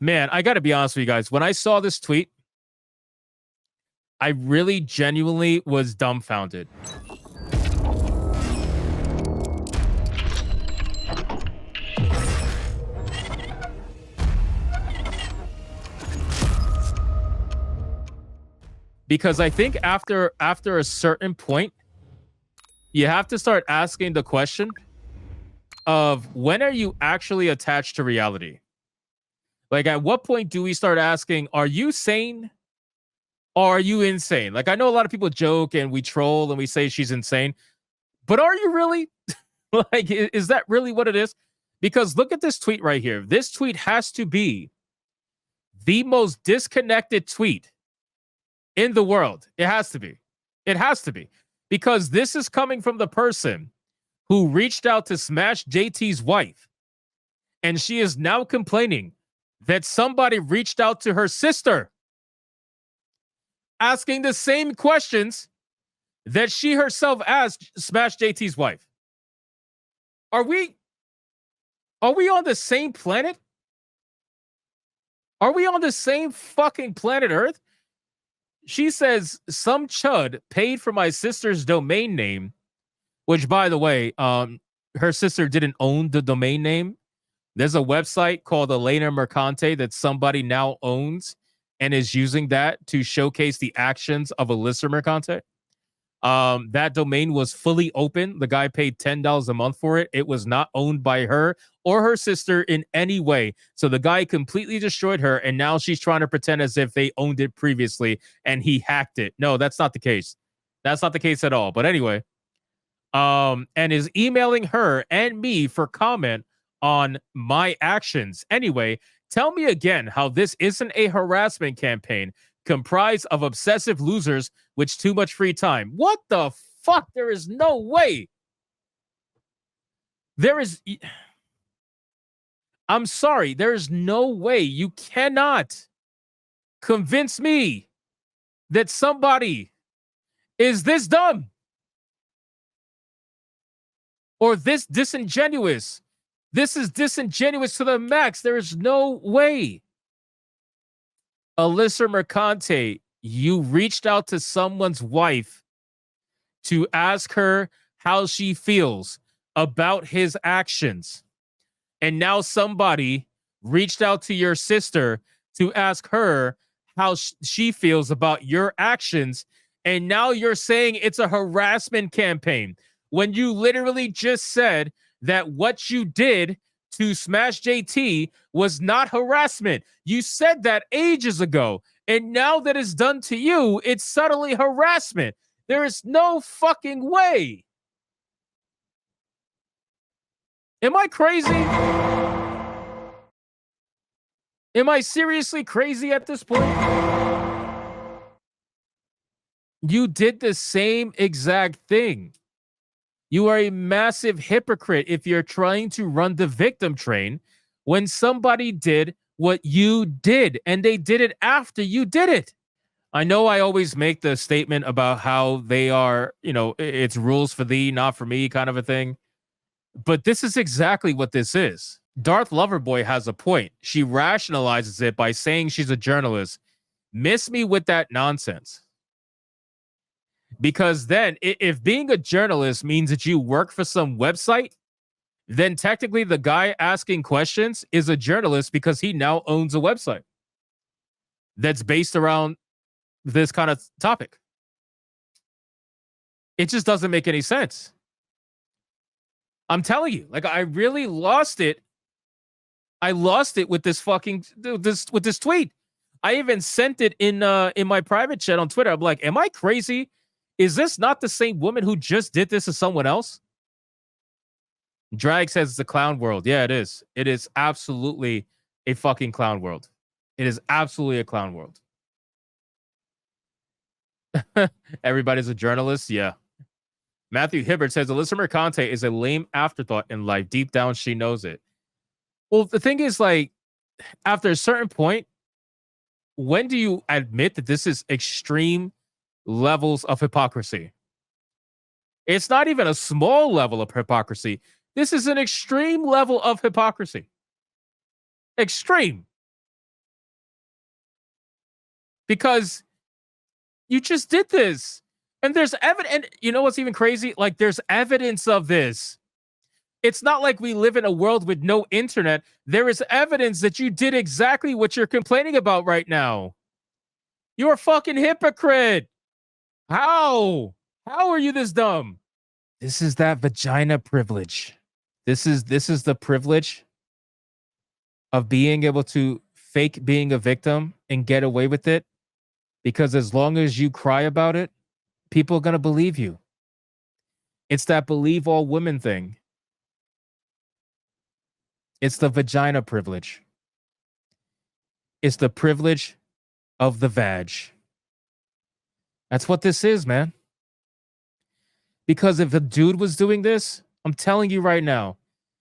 Man, I got to be honest with you guys. When I saw this tweet, I really genuinely was dumbfounded. Because I think after a certain point, you have to start asking the question of when are you actually attached to reality? Like, at what point do we start asking, are you sane or are you insane? Like, I know a lot of people joke and we troll and we say she's insane, but are you really? Like, is that really what it is? Because look at this tweet right here. This tweet has to be the most disconnected tweet in the world. It has to be. It has to be. Because this is coming from the person who reached out to Smash JT's wife. And she is now complaining that somebody reached out to her sister, asking the same questions that she herself asked Smash JT's wife. Are we on the same planet? Are we on the same fucking planet Earth? She says some chud paid for my sister's domain name, which, by the way, her sister didn't own the domain name. There's a website called Alyssa Mercante that somebody now owns and is using that to showcase the actions of Alyssa Mercante. That domain was fully open. The guy paid $10 a month for it. It was not owned by her or her sister in any way. So the guy completely destroyed her, and now she's trying to pretend as if they owned it previously and he hacked it. No, that's not the case. That's not the case at all. But anyway, and is emailing her and me for comment on my actions. Anyway, tell me again how this isn't a harassment campaign comprised of obsessive losers with too much free time. What the fuck? There is no way. I'm sorry. There is no way. You cannot convince me that somebody is this dumb or this disingenuous. This is disingenuous to the max. There is no way. Alyssa Mercante, you reached out to someone's wife to ask her how she feels about his actions. And now somebody reached out to your sister to ask her how she feels about your actions. And now you're saying it's a harassment campaign when you literally just said that what you did to Smash JT was not harassment. You said that ages ago. And now that it's done to you, it's suddenly harassment. There is no fucking way. Am I crazy? Am I seriously crazy at this point? You did the same exact thing. You are a massive hypocrite if you're trying to run the victim train when somebody did what you did, and they did it after you did it. I know I always make the statement about how they are, it's rules for thee, not for me kind of a thing. But this is exactly what this is. Darth Loverboy has a point. She rationalizes it by saying she's a journalist. Miss me with that nonsense. Because then if being a journalist means that you work for some website, then technically the guy asking questions is a journalist because he now owns a website that's based around this kind of topic. It just doesn't make any sense. I'm telling you, like, I really lost it. I lost it with this tweet. I even sent it in my private chat on Twitter. I'm like, am I crazy? Is this not the same woman who just did this to someone else? Drag says it's a clown world. Yeah, it is. It is absolutely a fucking clown world. It is absolutely a clown world. Everybody's a journalist. Yeah. Matthew Hibbert says Alyssa Mercante is a lame afterthought in life. Deep down, she knows it. Well, the thing is, like, after a certain point, when do you admit that this is extreme levels of hypocrisy? It's not even a small level of hypocrisy. This is an extreme level of hypocrisy. Extreme. because you just did this. And there's evidence. And you know what's even crazy? Like, there's evidence of this. It's not like we live in a world with no internet. There is evidence that you did exactly what you're complaining about right now. You're a fucking hypocrite. How? How are you this dumb? This is that vagina privilege. This is the privilege of being able to fake being a victim and get away with it. Because as long as you cry about it, people are going to believe you. It's that believe all women thing. It's the vagina privilege. It's the privilege of the vag. That's what this is, man. Because if a dude was doing this, I'm telling you right now,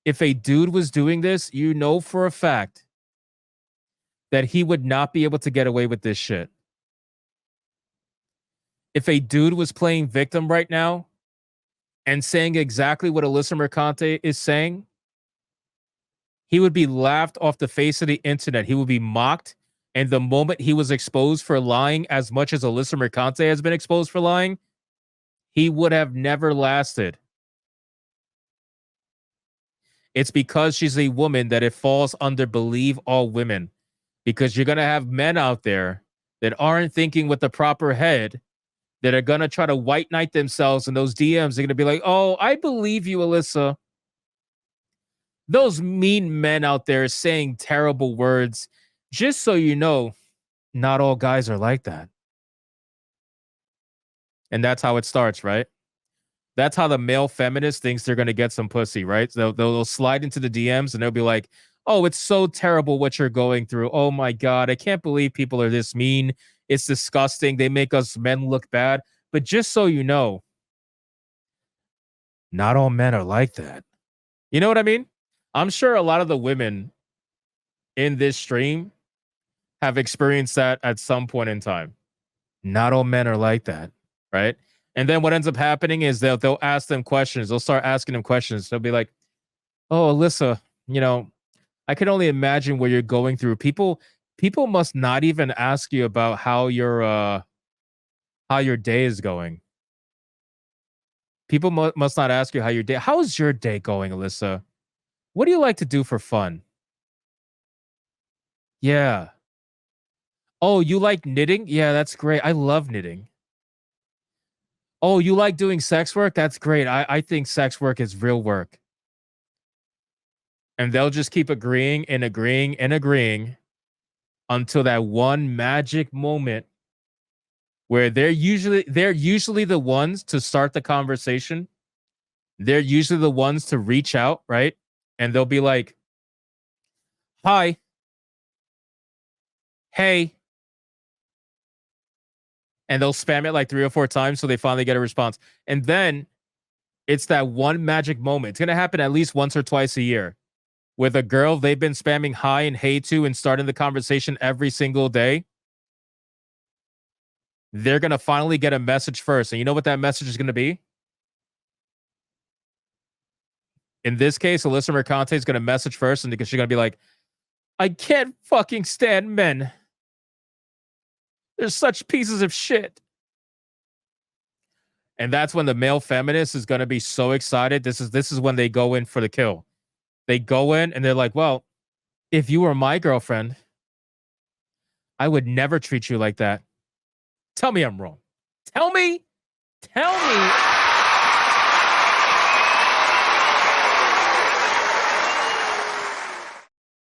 if a dude was doing this, you know for a fact that he would not be able to get away with this shit. If a dude was playing victim right now and saying exactly what Alyssa Mercante is saying, he would be laughed off the face of the internet. He would be mocked. And the moment he was exposed for lying as much as Alyssa Mercante has been exposed for lying, he would have never lasted. It's because she's a woman that it falls under believe all women. Because you're going to have men out there that aren't thinking with the proper head, that are going to try to white knight themselves in those DMs. They're going to be like, oh, I believe you, Alyssa. Those mean men out there saying terrible words. Just so you know, not all guys are like that. And that's how it starts, right? That's how the male feminist thinks they're going to get some pussy, right? They'll slide into the DMs and they'll be like, oh, it's so terrible what you're going through. Oh my God, I can't believe people are this mean. It's disgusting. They make us men look bad. But just so you know, not all men are like that. You know what I mean? I'm sure a lot of the women in this stream have experienced that at some point in time. Not all men are like that, right? And then what ends up happening is they'll ask them questions. They'll start asking them questions. They'll be like, oh, Alyssa, you know, I can only imagine what you're going through. People must not even ask you about how your day is going. People must not ask you how your day. How's your day going, Alyssa? What do you like to do for fun? Yeah. Oh, you like knitting? Yeah, that's great. I love knitting. Oh, you like doing sex work? That's great. I think sex work is real work. And they'll just keep agreeing and agreeing and agreeing until that one magic moment where they're usually the ones to start the conversation. They're usually the ones to reach out, right? And they'll be like, hi, hey. And they'll spam it like 3 or 4 times so they finally get a response. And then it's that one magic moment. It's going to happen at least once or twice a year with a girl they've been spamming hi and hey to and starting the conversation every single day. They're going to finally get a message first. And you know what that message is going to be? In this case, Alyssa Mercante is going to message first, and because she's going to be like, I can't fucking stand men. They're such pieces of shit. And that's when the male feminist is going to be so excited. This is when they go in for the kill. They go in and they're like, well, if you were my girlfriend, I would never treat you like that. Tell me I'm wrong. Tell me.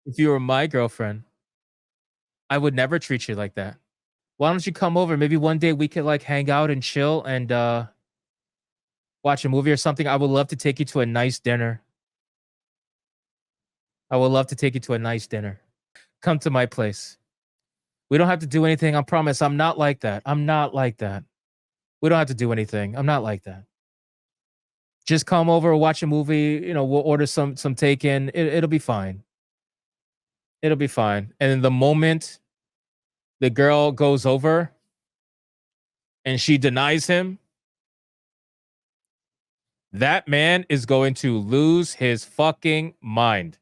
If you were my girlfriend, I would never treat you like that. Why don't you come over? Maybe one day we could like hang out and chill and watch a movie or something. I would love to take you to a nice dinner. Come to my place. We don't have to do anything. I promise. I'm not like that. We don't have to do anything. I'm not like that. Just come over, watch a movie. You know, we'll order some take-in. It'll be fine. And in the moment the girl goes over and she denies him, that man is going to lose his fucking mind.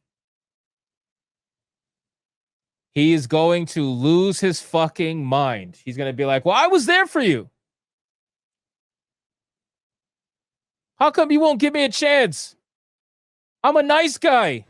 he is going to lose his fucking mind. He's going to be like, well, I was there for you. How come you won't give me a chance? I'm a nice guy.